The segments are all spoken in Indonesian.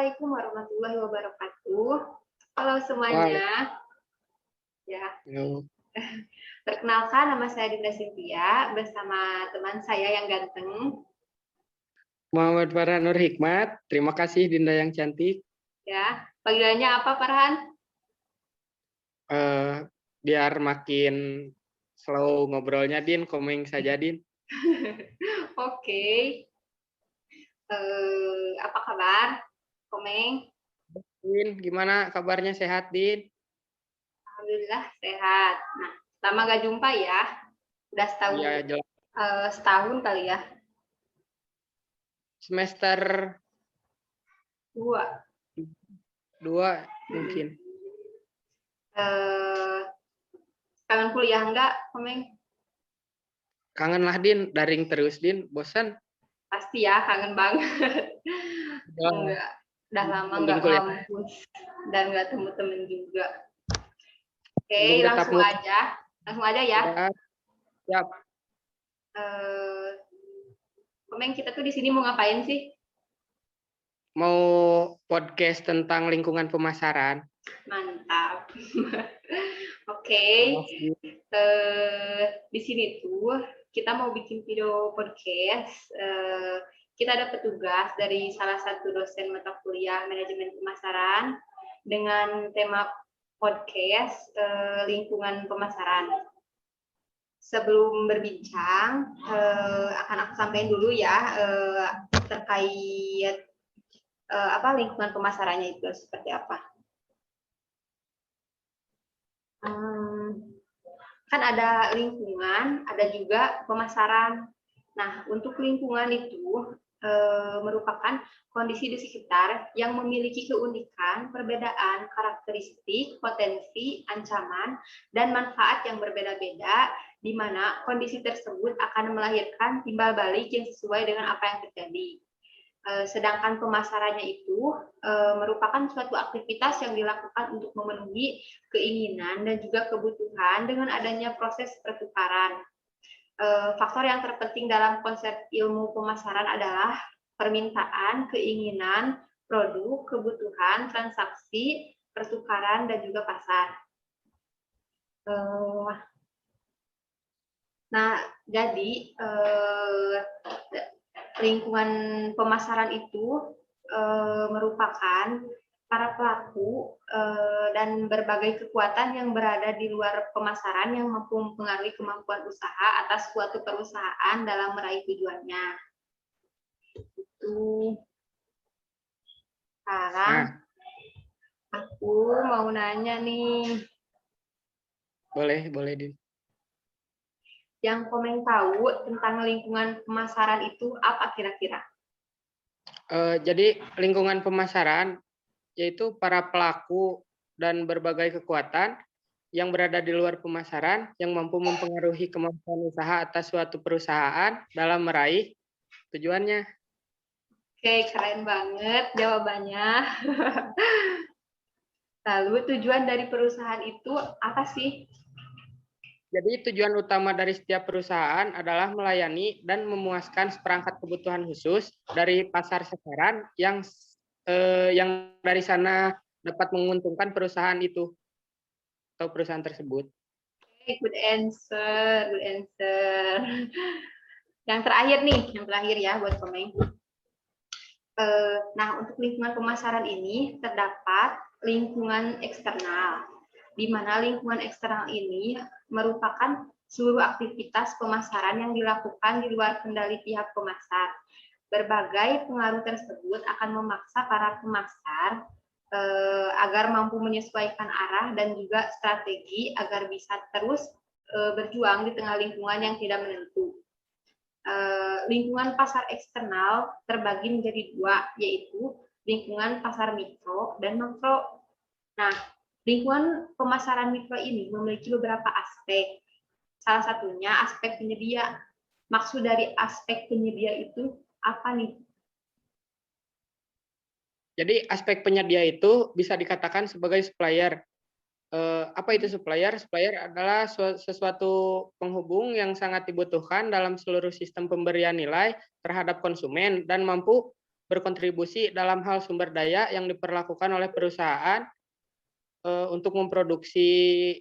Assalamualaikum warahmatullahi wabarakatuh. Halo semuanya. Ya, Halo, perkenalkan nama saya Dinda Cynthia bersama teman saya yang ganteng. Muhammad Farhan Nur Hikmat. Terima kasih Dinda yang cantik. Ya, panggilannya apa Farhan? Eh, Biar makin slow ngobrolnya, Din, komeng saja, Din. Oke. Apa kabar? Komeng? Din, gimana kabarnya, sehat, Din? Alhamdulillah sehat. Nah, lama gak jumpa ya. Udah Iya, jelas. setahun kali ya. Semester 2. 2 mungkin. Eh, kangen kuliah enggak, Komeng? Kangen lah, Din. Daring terus, Din. Bosan? Pasti ya, kangen banget. Ya, Enggak, udah lama mending nggak kuliah. ngampus dan nggak temen-temen juga. Oke, Mending tetap langsung muka. aja ya. Ya, siap. Komeng, kita tuh di sini mau ngapain sih? Mau podcast tentang lingkungan pemasaran. Mantap. Oke, Maaf, Din. di sini tuh kita mau bikin video podcast. Kita dapat tugas dari salah satu dosen mata kuliah manajemen pemasaran dengan tema podcast lingkungan pemasaran. Sebelum berbincang, akan aku sampaikan dulu ya terkait lingkungan pemasarannya itu seperti apa. Kan ada lingkungan, ada juga pemasaran. Nah, untuk lingkungan itu merupakan kondisi di sekitar yang memiliki keunikan, perbedaan, karakteristik, potensi, ancaman, dan manfaat yang berbeda-beda, di mana kondisi tersebut akan melahirkan timbal balik yang sesuai dengan apa yang terjadi. Sedangkan pemasarannya itu merupakan suatu aktivitas yang dilakukan untuk memenuhi keinginan dan juga kebutuhan dengan adanya proses pertukaran. Faktor yang terpenting dalam konsep ilmu pemasaran adalah permintaan, keinginan, produk, kebutuhan, transaksi, pertukaran, dan juga pasar. Nah, jadi lingkungan pemasaran itu merupakan para pelaku dan berbagai kekuatan yang berada di luar pemasaran yang mampu mempengaruhi kemampuan usaha atas suatu perusahaan dalam meraih tujuannya. Itu sekarang aku mau nanya nih. Boleh, Din. Yang Komeng tahu tentang lingkungan pemasaran itu apa kira-kira? Jadi lingkungan pemasaran yaitu para pelaku dan berbagai kekuatan yang berada di luar pemasaran yang mampu mempengaruhi kemampuan usaha atas suatu perusahaan dalam meraih tujuannya. Oke, keren banget jawabannya. Lalu tujuan dari perusahaan itu apa sih? Jadi tujuan utama dari setiap perusahaan adalah melayani dan memuaskan seperangkat kebutuhan khusus dari pasar sasaran yang dari sana dapat menguntungkan perusahaan itu atau perusahaan tersebut. Okay, good answer, good answer. Yang terakhir ya buat Komeng. Nah, untuk lingkungan pemasaran ini terdapat lingkungan eksternal, di mana lingkungan eksternal ini merupakan seluruh aktivitas pemasaran yang dilakukan di luar kendali pihak pemasar. Berbagai pengaruh tersebut akan memaksa para pemasar agar mampu menyesuaikan arah dan juga strategi agar bisa terus berjuang di tengah lingkungan yang tidak menentu. Lingkungan pasar eksternal terbagi menjadi dua, yaitu lingkungan pasar mikro dan makro. Nah, lingkungan pemasaran mikro ini memiliki beberapa aspek. Salah satunya aspek penyedia. Maksud dari aspek penyedia itu apa nih? Jadi aspek penyedia itu bisa dikatakan sebagai supplier. Apa itu supplier? Supplier adalah sesuatu penghubung yang sangat dibutuhkan dalam seluruh sistem pemberian nilai terhadap konsumen dan mampu berkontribusi dalam hal sumber daya yang diperlakukan oleh perusahaan untuk memproduksi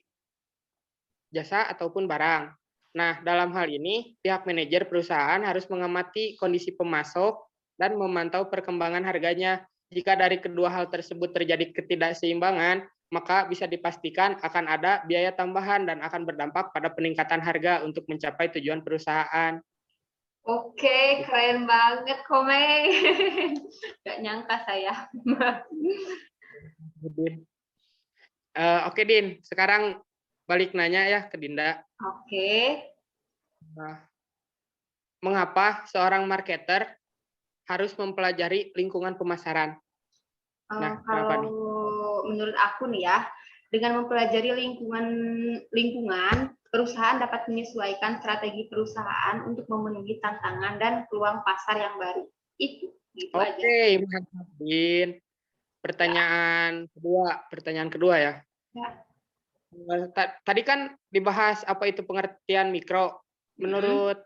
jasa ataupun barang. Nah, dalam hal ini, pihak manajer perusahaan harus mengamati kondisi pemasok dan memantau perkembangan harganya. Jika dari kedua hal tersebut terjadi ketidakseimbangan, maka bisa dipastikan akan ada biaya tambahan dan akan berdampak pada peningkatan harga untuk mencapai tujuan perusahaan. Oke, keren banget, Komeng. Gak nyangka saya. Oke, Din. Sekarang balik nanya ya ke Dinda. Oke. Mengapa seorang marketer harus mempelajari lingkungan pemasaran? Nah, kenapa nih? Kalau menurut aku nih ya, dengan mempelajari lingkungan, perusahaan dapat menyesuaikan strategi perusahaan untuk memenuhi tantangan dan peluang pasar yang baru. Itu, gitu aja. Oke, mantap, Din. Pertanyaan kedua ya. Ya. Tadi kan dibahas apa itu pengertian mikro. Menurut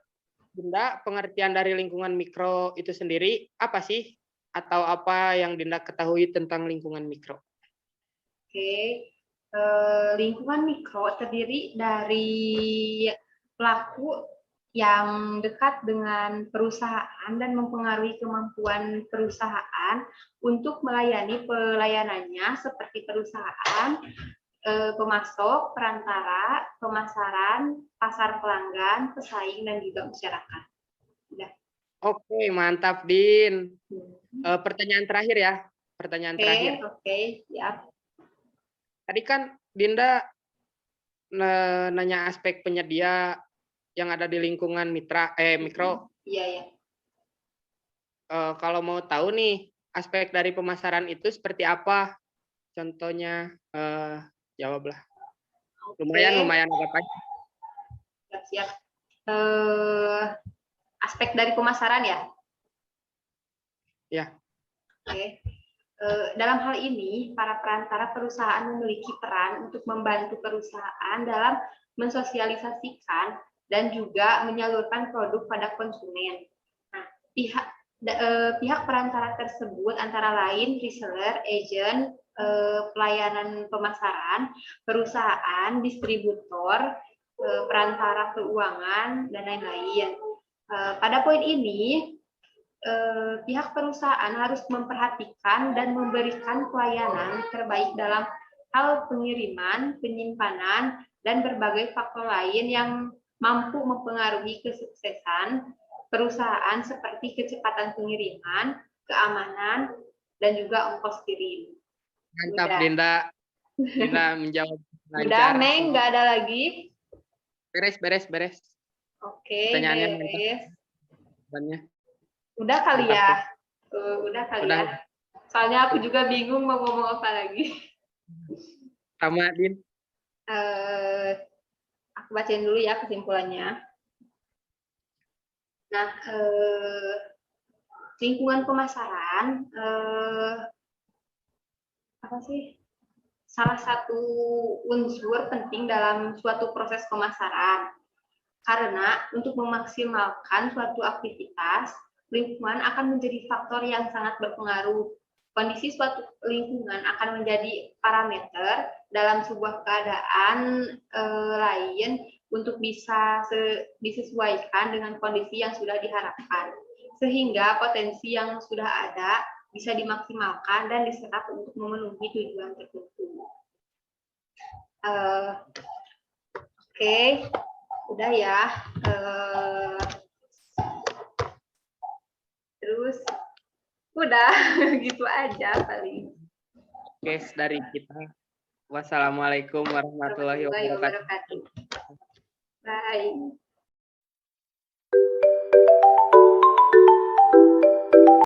Dinda, pengertian dari lingkungan mikro itu sendiri apa sih? Atau apa yang Dinda ketahui tentang lingkungan mikro? Oke, lingkungan mikro terdiri dari pelaku yang dekat dengan perusahaan dan mempengaruhi kemampuan perusahaan untuk melayani pelayanannya seperti perusahaan, pemasok, perantara, pemasaran, pasar pelanggan, pesaing, dan juga masyarakat. Udah. Oke, mantap, Din. Pertanyaan terakhir ya. Terakhir. Oke, siap. Tadi kan Dinda nanya aspek penyedia yang ada di lingkungan mikro. Iya, ya. Kalau mau tahu nih, aspek dari pemasaran itu seperti apa? Contohnya, jawablah. Lumayan agak panjang. Siap. Aspek dari pemasaran ya? Ya. Oke. Dalam hal ini, para perantara perusahaan memiliki peran untuk membantu perusahaan dalam mensosialisasikan dan juga menyalurkan produk pada konsumen. Nah, pihak perantara tersebut antara lain reseller, agent, pelayanan pemasaran, perusahaan, distributor, perantara keuangan, dan lain-lain. Pada poin ini, pihak perusahaan harus memperhatikan dan memberikan pelayanan terbaik dalam hal pengiriman, penyimpanan, dan berbagai faktor lain yang mampu mempengaruhi kesuksesan perusahaan seperti kecepatan pengiriman, keamanan, dan juga ongkos kirim. Mantap, Dinda. Dinda menjawab lancar. Udah, Meng, nggak ada lagi? Beres. Oke, pertanyaannya beres. Mantap. Udah kali ya? Udah kali ya? Soalnya aku juga bingung mau ngomong apa lagi. Sama, Din. Aku bacain dulu ya kesimpulannya. Nah, lingkungan pemasaran apa sih? Salah satu unsur penting dalam suatu proses pemasaran. Karena untuk memaksimalkan suatu aktivitas, lingkungan akan menjadi faktor yang sangat berpengaruh. Kondisi suatu lingkungan akan menjadi parameter dalam sebuah keadaan lain untuk bisa disesuaikan dengan kondisi yang sudah diharapkan. Sehingga potensi yang sudah ada bisa dimaksimalkan dan diserap untuk memenuhi tujuan tertentu. Oke, udah ya. Terus udah gitu aja paling. Oke, dari kita. Wassalamualaikum warahmatullahi wabarakatuh. Bye.